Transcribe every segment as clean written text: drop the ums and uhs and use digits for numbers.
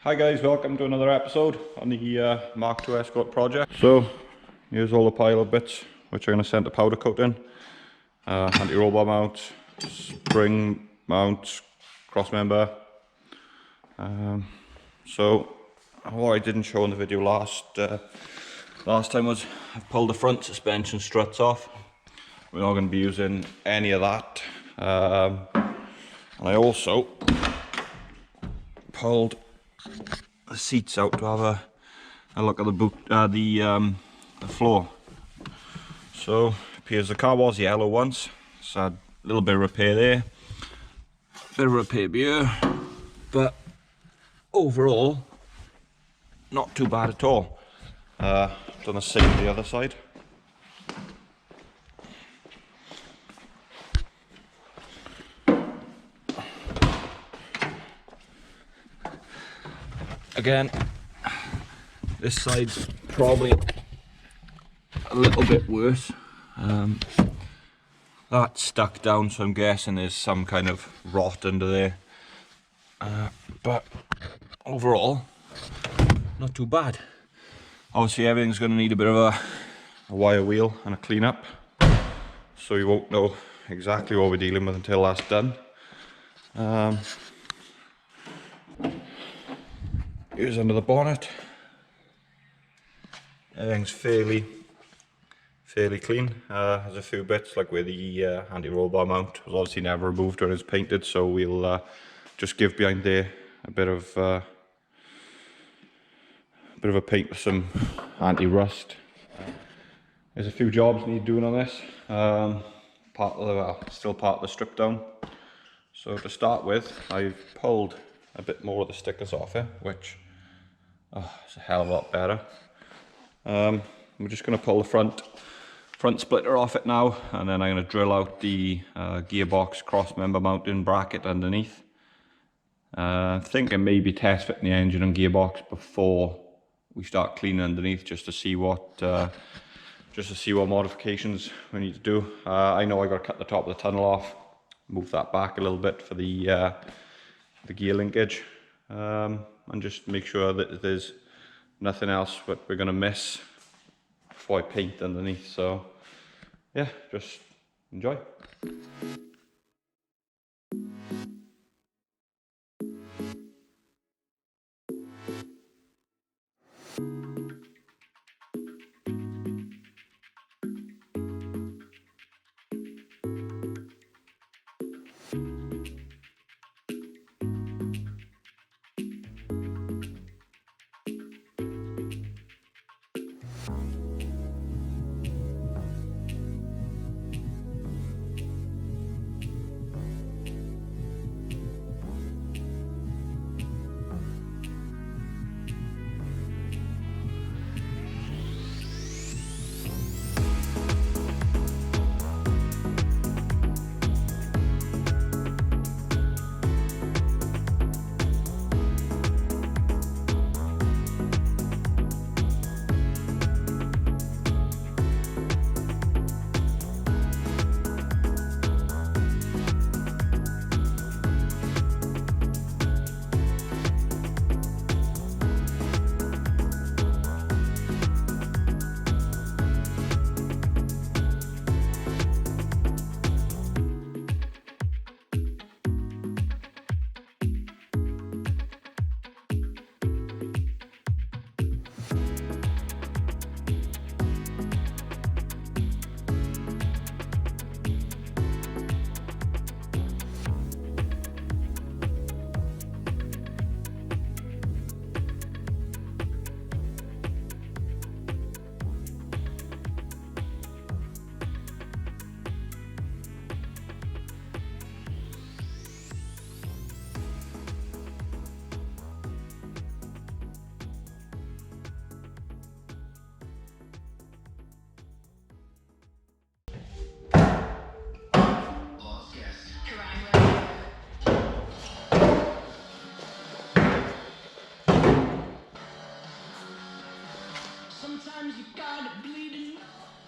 Hi guys, welcome to another episode on the MK2 Escort Project. So, here's all the pile of bits which I'm going to send to powder coat in. Anti-roll mount, spring mount, cross member. So, what I didn't show in the video last time was I've pulled the front suspension struts off. We're not going to be using any of that. And I also pulled the seats out to have a look at the floor. So it appears the car was yellow once, so had a little bit of repair there, bit of repair here, but overall not too bad at all. Done the same on the other side. Again, this side's probably a little bit worse. That's stuck down, so I'm guessing there's some kind of rot under there. But overall, not too bad. Obviously, everything's going to need a bit of a wire wheel and a clean up, so you won't know exactly what we're dealing with until that's done. Here's under the bonnet. Everything's fairly clean. There's a few bits like where the anti-roll bar mount was obviously never removed when it's painted, so we'll just give behind there a bit of a paint with some anti-rust. There's a few jobs need doing on this. Still part of the strip down. So to start with, I've pulled a bit more of the stickers off it, which it's a hell of a lot better. We're just going to pull the front splitter off it now, and then I'm going to drill out the gearbox cross member mounting bracket underneath. Thinking maybe test fitting the engine and gearbox before we start cleaning underneath, just to see what modifications we need to do. I know I got to cut the top of the tunnel off, move that back a little bit for the gear linkage, and just make sure that there's nothing else that we're going to miss before I paint underneath. So yeah, just enjoy.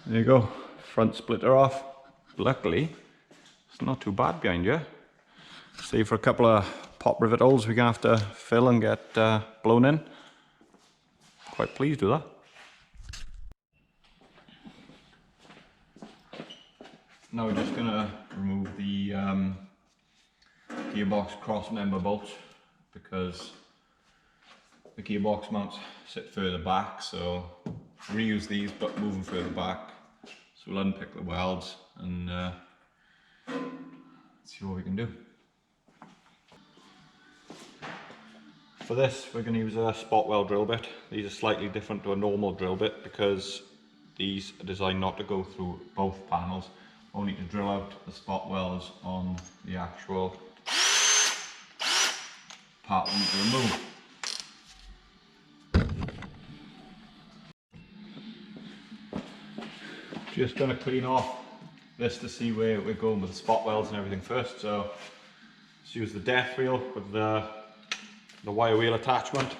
There you go, front splitter off. Luckily, it's not too bad behind you. Save for a couple of pop rivet holes we're going to have to fill and get blown in. Quite pleased with that. Now we're just going to remove the gearbox cross member bolts, because the gearbox mounts sit further back, so reuse these but move them further back. So we'll unpick the welds and see what we can do. For this we're going to use a spot weld drill bit. These are slightly different to a normal drill bit because these are designed not to go through both panels, only to drill out the spot welds on the actual part we need to remove. Just going to clean off this to see where we're going with the spot welds and everything first. So let's use the death wheel with the wire wheel attachment.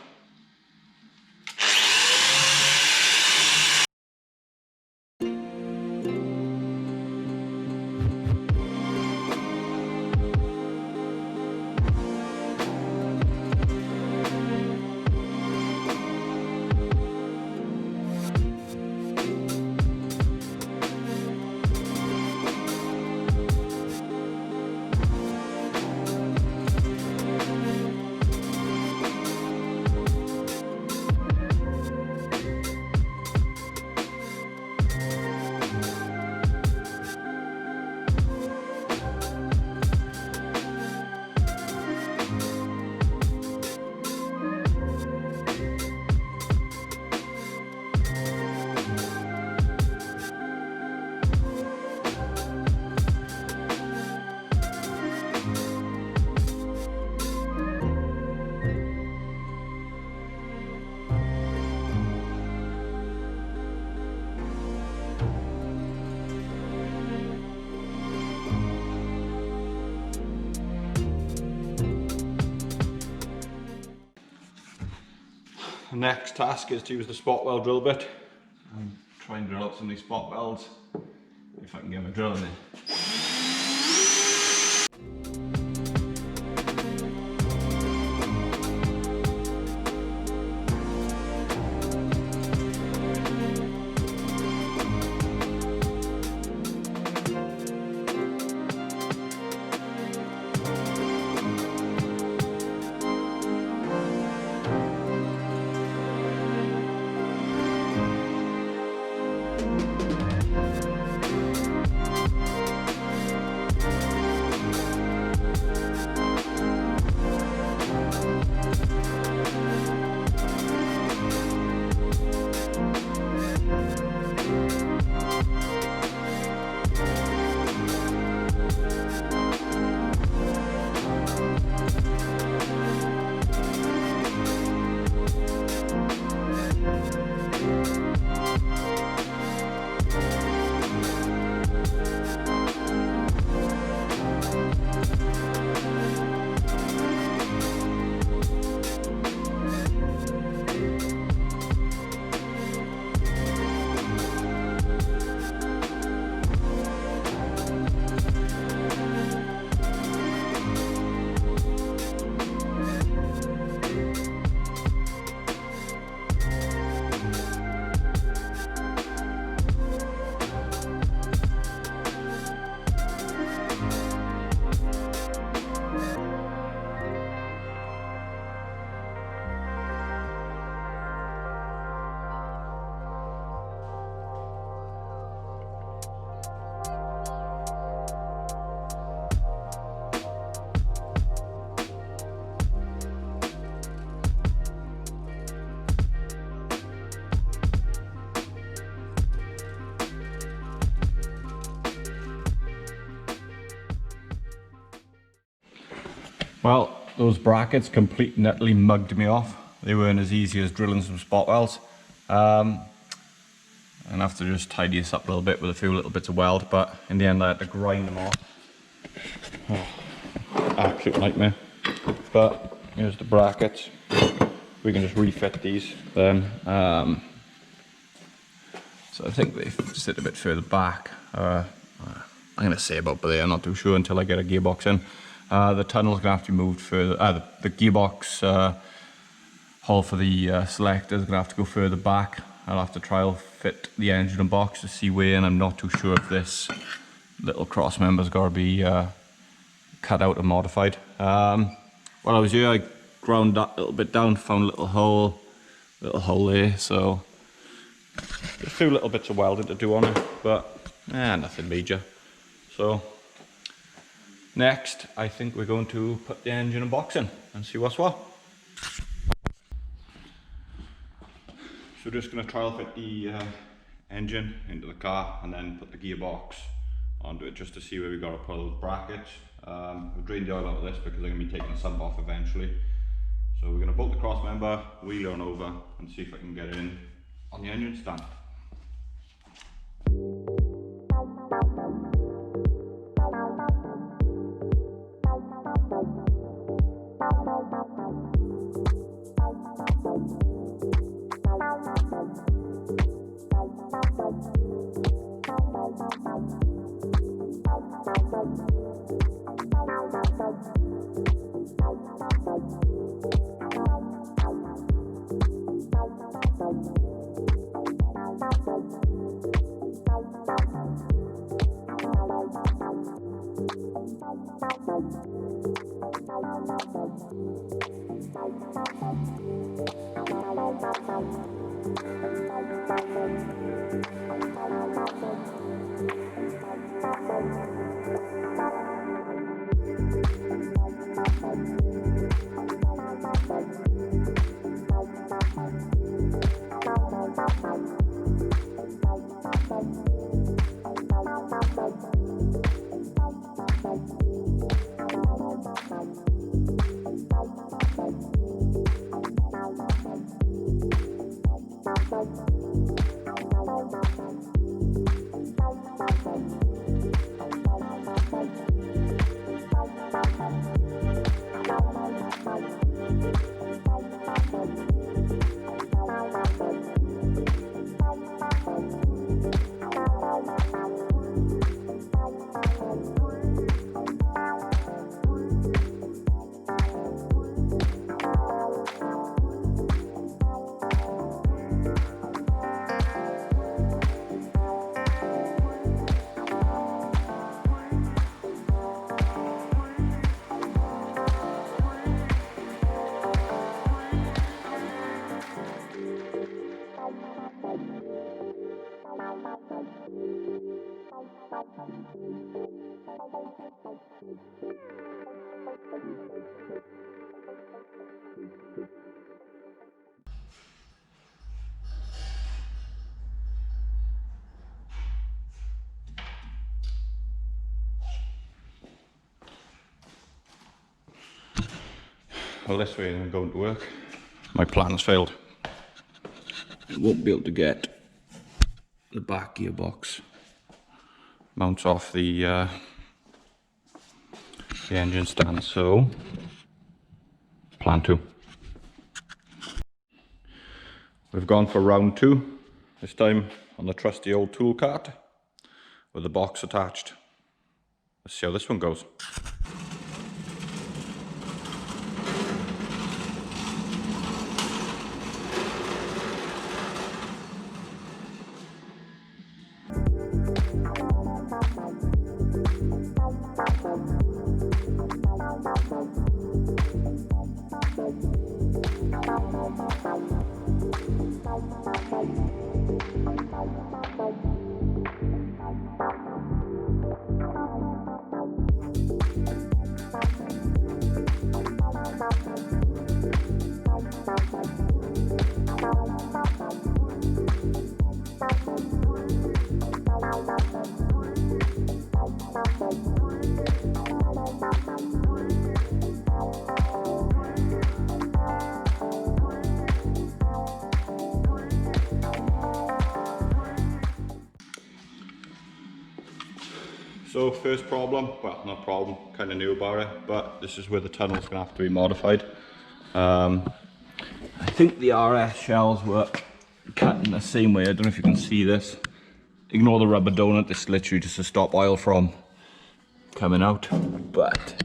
The next task is to use the spot weld drill bit and try and drill out some of these spot welds, if I can get my drill in there. Well, those brackets completely mugged me off. They weren't as easy as drilling some spot welds. And I have to just tidy this up a little bit with a few little bits of weld, but in the end I had to grind them off. Oh, absolute nightmare. But here's the brackets. We can just refit these then. So I think they sit a bit further back. I'm going to say about there, I'm not too sure until I get a gearbox in. The tunnel's gonna have to be moved further. The gearbox hole for the selector is gonna have to go further back. I'll have to trial fit the engine and box to see where, and I'm not too sure if this little cross member's got to be cut out and modified. While I was here, I ground that little bit down, found a little hole there, so a few little bits of welding to do on it, but nothing major. So next, I think we're going to put the engine and box in and see what's what. So we're just going to trial fit the engine into the car and then put the gearbox onto it just to see where we got to put those brackets. We've drained the oil out of this because I'm going to be taking the sump off eventually. So we're going to bolt the cross member, wheel on over and see if I can get it in on the engine stand. Well, this way isn't going to work. My plan has failed. I won't be able to get the back gearbox mounts off the engine stand, so plan 2. We've gone for round 2, this time on the trusty old tool cart with the box attached. Let's see how this one goes. So first problem, well not problem, kind of knew about it, but this is where the tunnel's going to have to be modified. I think the RS shells were cut in the same way. I don't know if you can see this. Ignore the rubber donut, this is literally just to stop oil from coming out, but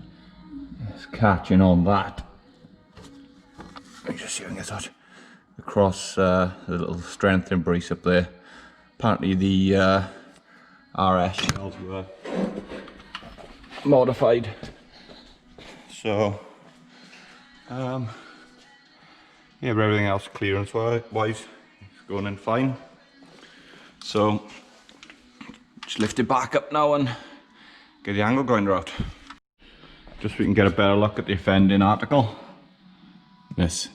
is catching on that. Let me just see if I can get that across the little strengthening brace up there. Apparently the RS shells were modified. So, yeah, but everything else clearance wise is going in fine. So, just lift it back up now and get the angle grinder out. Just so we can get a better look at the offending article. This.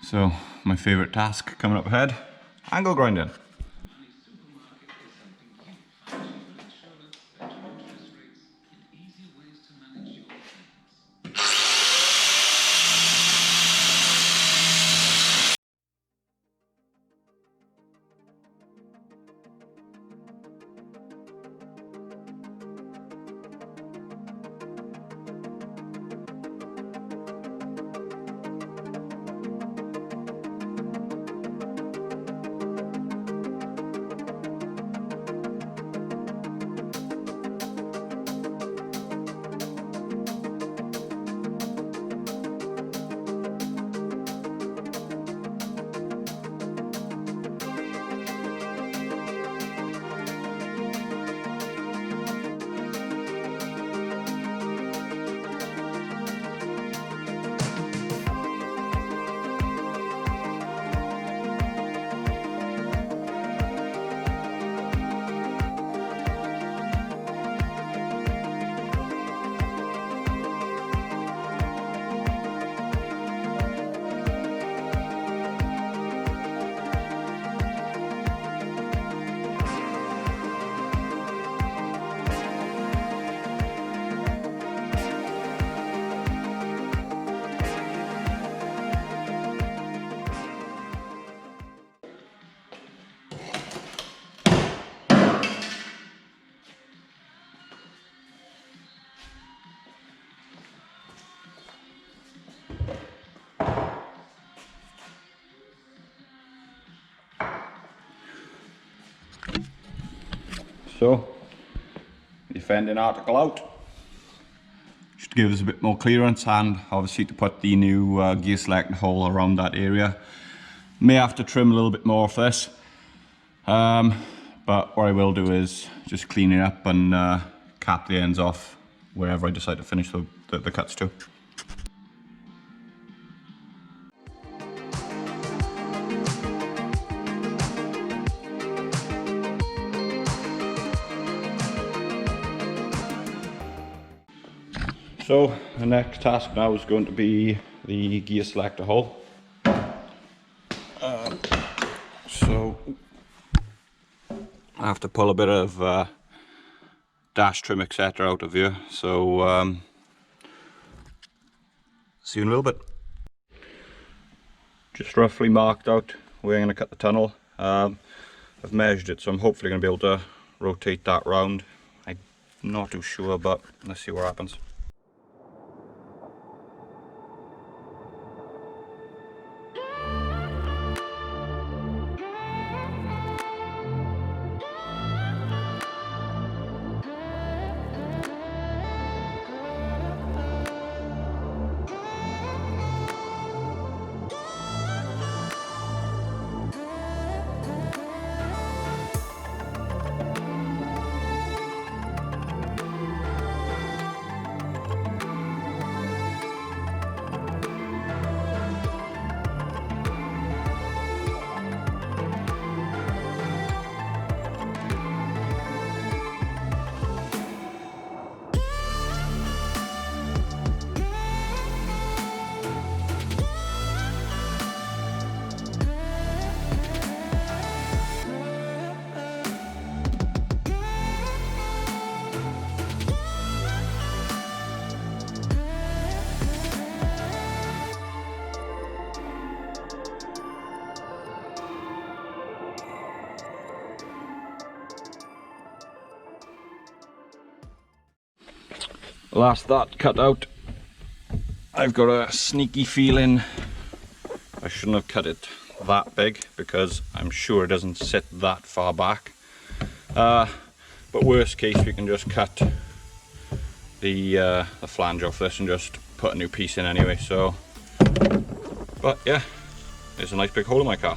So, my favourite task coming up ahead, angle grinding. So, the offending article out, just to give us a bit more clearance, and obviously to put the new gear selecting hole around that area. May have to trim a little bit more of this, but what I will do is just clean it up and cap the ends off wherever I decide to finish the cuts to. So the next task now is going to be the gear selector hole. So I have to pull a bit of dash trim etc. out of here. So see you in a little bit. Just roughly marked out where I'm going to cut the tunnel. I've measured it, so I'm hopefully going to be able to rotate that round. I'm not too sure, but let's see what happens. Last that cut out, I've got a sneaky feeling I shouldn't have cut it that big, because I'm sure it doesn't sit that far back. But worst case, we can just cut the flange off this and just put a new piece in anyway. So, but yeah, there's a nice big hole in my car.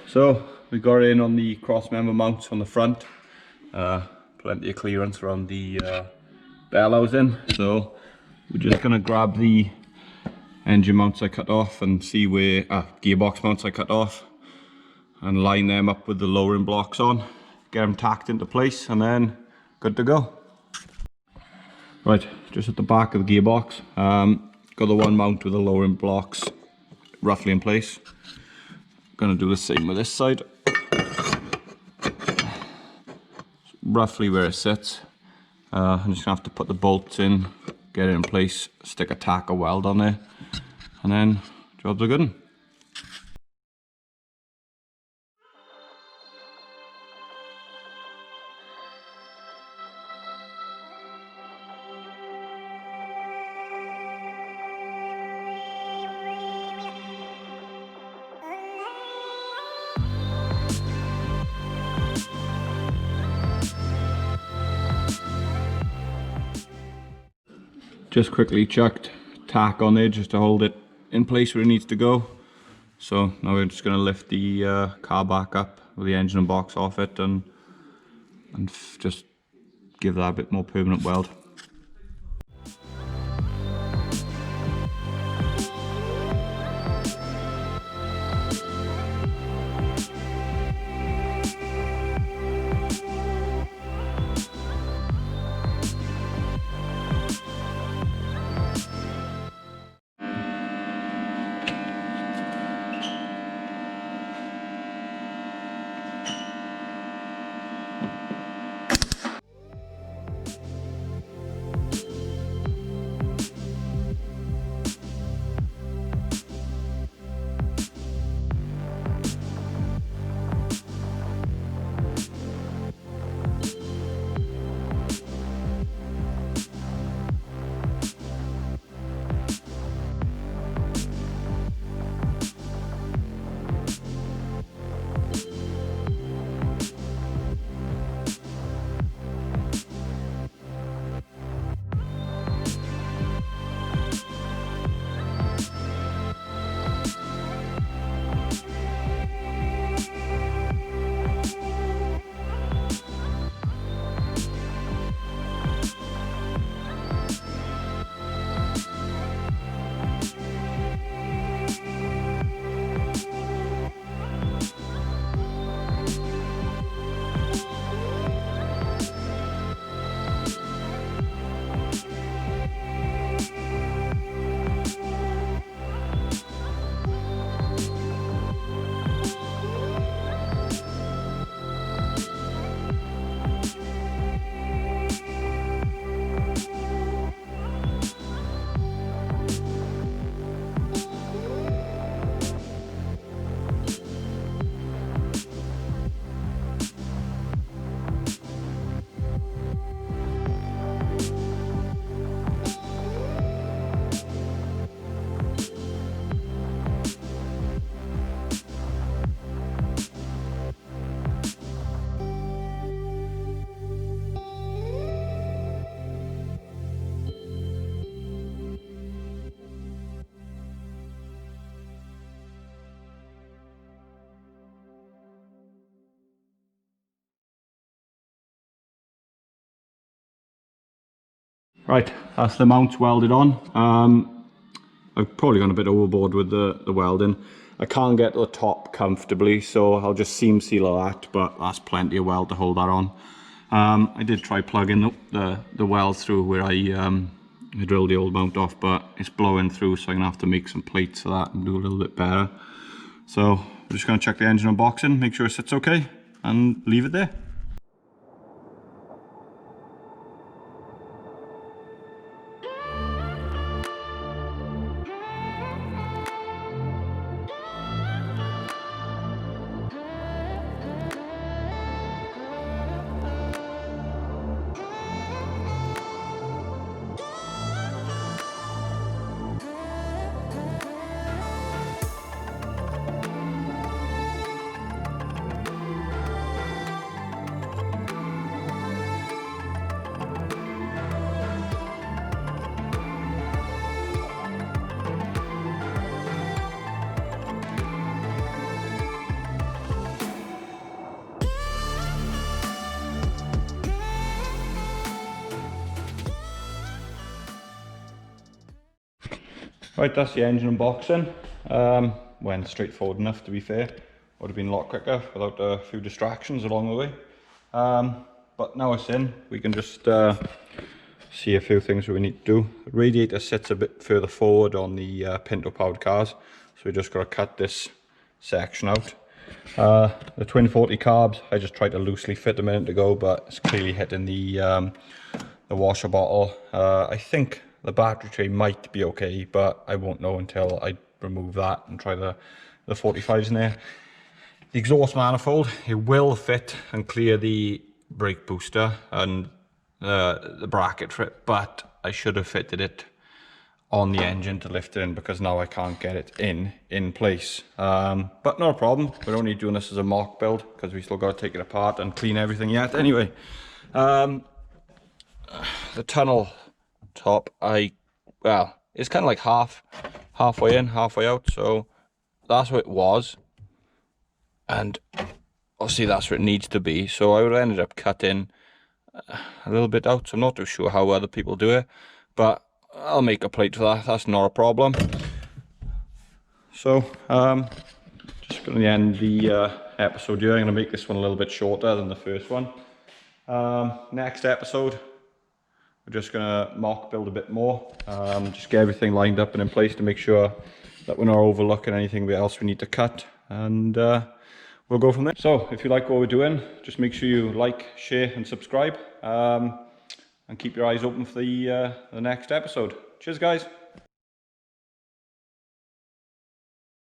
So we got in on the cross member mounts on the front, plenty of clearance around the bell housing. So we're just gonna grab the engine mounts I cut off and see where gearbox mounts I cut off and line them up with the lowering blocks on, get them tacked into place, and then good to go. Right, just at the back of the gearbox, got the one mount with the lowering blocks roughly in place. Gonna do the same with this side. Roughly where it sits. I'm just gonna have to put the bolts in, get it in place, stick a tack or weld on there, and then jobs are good. Just quickly chucked tack on there just to hold it in place where it needs to go. So now we're just going to lift the car back up with the engine and box off it and just give that a bit more permanent weld. Right, that's the mounts welded on. I've probably gone a bit overboard with the welding. I can't get to the top comfortably, so I'll just seam seal that, but that's plenty of weld to hold that on. I did try plugging the weld through where I drilled the old mount off, but it's blowing through, so I'm gonna have to make some plates for that and do a little bit better. So we're just gonna check the engine unboxing, make sure it sits okay, and leave it there. Right, that's the engine unboxing. Went straightforward enough, to be fair. Would have been a lot quicker without a few distractions along the way. But now it's in, we can just see a few things we need to do. The radiator sits a bit further forward on the Pinto powered cars, so we just got to cut this section out. The twin 40 carbs, I just tried to loosely fit a minute ago, but it's clearly hitting the washer bottle. I think the battery tray might be okay, but I won't know until I remove that and try the 45s in there. The exhaust manifold, it will fit and clear the brake booster and the bracket for it, but I should have fitted it on the engine to lift it in, because now I can't get it in place. But not a problem, we're only doing this as a mock build because we still got to take it apart and clean everything yet. Anyway, the tunnel top, well, it's kind of like halfway in, halfway out, so that's what it was, and obviously that's where it needs to be. So I would have ended up cutting a little bit out, so I'm not too sure how other people do it, but I'll make a plate for that, that's not a problem. So just going to end the episode here. I'm going to make this one a little bit shorter than the first one. Next episode, we're just going to mock build a bit more, just get everything lined up and in place to make sure that we're not overlooking anything else we need to cut, and we'll go from there. So if you like what we're doing, just make sure you like, share and subscribe, and keep your eyes open for the next episode. Cheers guys.